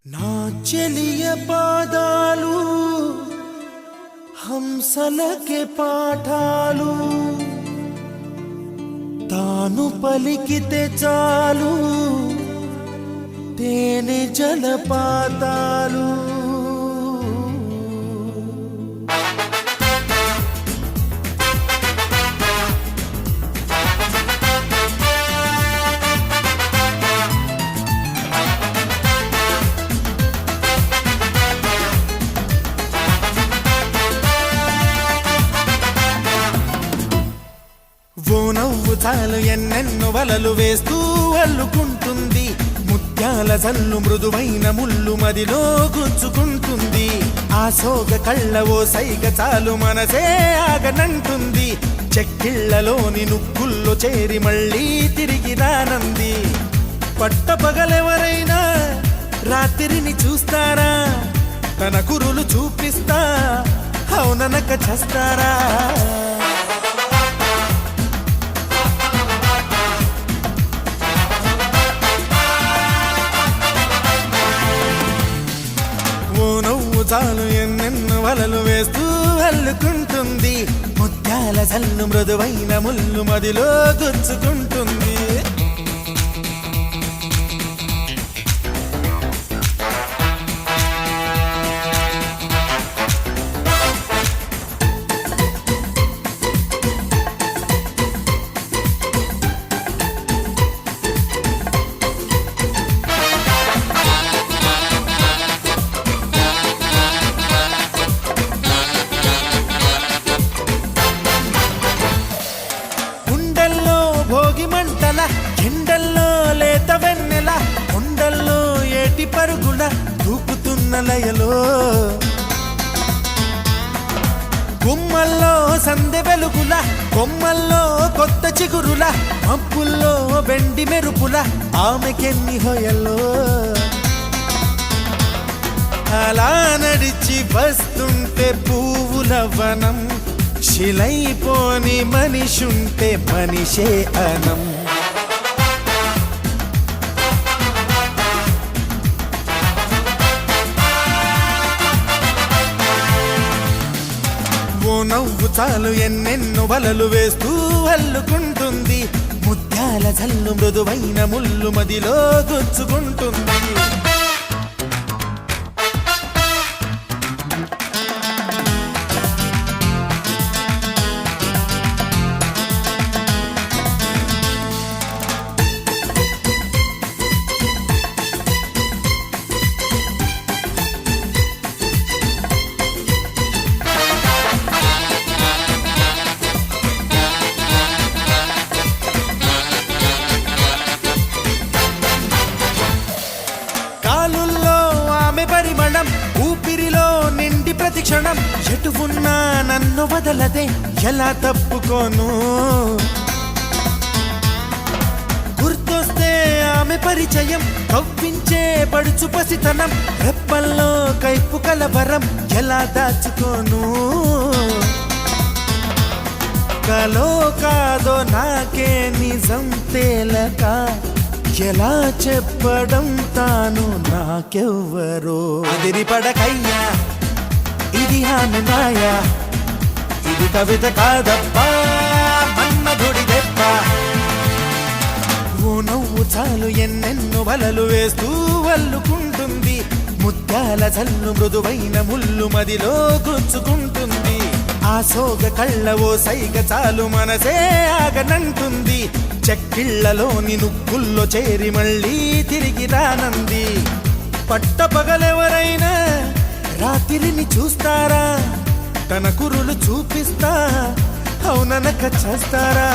నా చెలియ పాదాలు హంసలకే పాఠాలు తాను పలికితే చాలు తేనె జలపాతాలు ఓ నవ్వు చాలు ఎన్నెన్నో వలలు వేస్తూ అల్లుకుంటుంది ముత్యాల జల్లు మృదువైన ముళ్ళు మదిలో గుచ్చుకుంటుంది ఆ సోగ కళ్ళ ఓ సైగ చాలు మనసే ఆగనంటుంది చెక్కిళ్లలోని నుక్కుల్లో చేరి మళ్ళీ తిరిగి రానంది పట్టపగలెవరైనా రాత్రిని చూస్తారా తన కురులు చూపిస్తా అవుననక చేస్తారా చాలు ఎన్నెన్నో వలలు వేస్తూ అల్లుకుంటుంది ముత్యాల జల్లు మృదువైన ముళ్ళు మదిలో గుచ్చుకుంటుంది ఎండల్లో లేత వెన్నెల కొండల్లో ఏటి పరుగుల దూకుతున్న లయలో గుమ్మల్లో సందె వెలుగుల కొమ్మల్లో కొత్త చిగురుల మబ్బుల్లో వెండి మెరుపుల ఆమెకెన్ని హొయల్లో అలా నడిచి వస్తుంటే పువ్వుల వనం శిలైపోని మనిషుంటే మనిషే అనం ఓ నవ్వు చాలు ఎన్నెన్నో వలలు వేస్తూ అల్లుకుంటుంది ముత్యాల జల్లు మృదువైన ముళ్ళు మదిలో గుచ్చుకుంటుంది పరిమళం ఊపిరిలో నిండి ప్రతి క్షణం ఎటు ఉన్నా నన్ను వదలదే ఎలా తప్పుకోను గుర్తొస్తే ఆమె పరిచయం కవ్వించే పడుచు పసితనం రెప్పల్లో కైపు కలవరం ఎలా దాచుకోను కలో కాదో నాకే నిజం తేలక ఎలా చెప్పడం తాను నాకెవ్వరో అదిరి పడకయ్యా ఇది ఆమె మాయా ఇది కవిత కాదప్పా మన్మధుడి దెబ్బ ఓ నవ్వు చాలు ఎన్నెన్నో వలలు వేస్తూ అల్లుకుంటుంది ముత్యాల జల్లు మృదువైన ముళ్ళు మదిలో గుచ్చుకుంటుంది ఆ సోగ కళ్ళ ఓ సైగ చాలు మనసే ఆగనంటుంది చెక్కిళ్లలోని నుక్కుల్లో చేరి మళ్ళీ తిరిగి రానంది పట్టపగలెవరైనా రాత్రిని చూస్తారా తన కురులు చూపిస్తా అవుననక చేస్తారా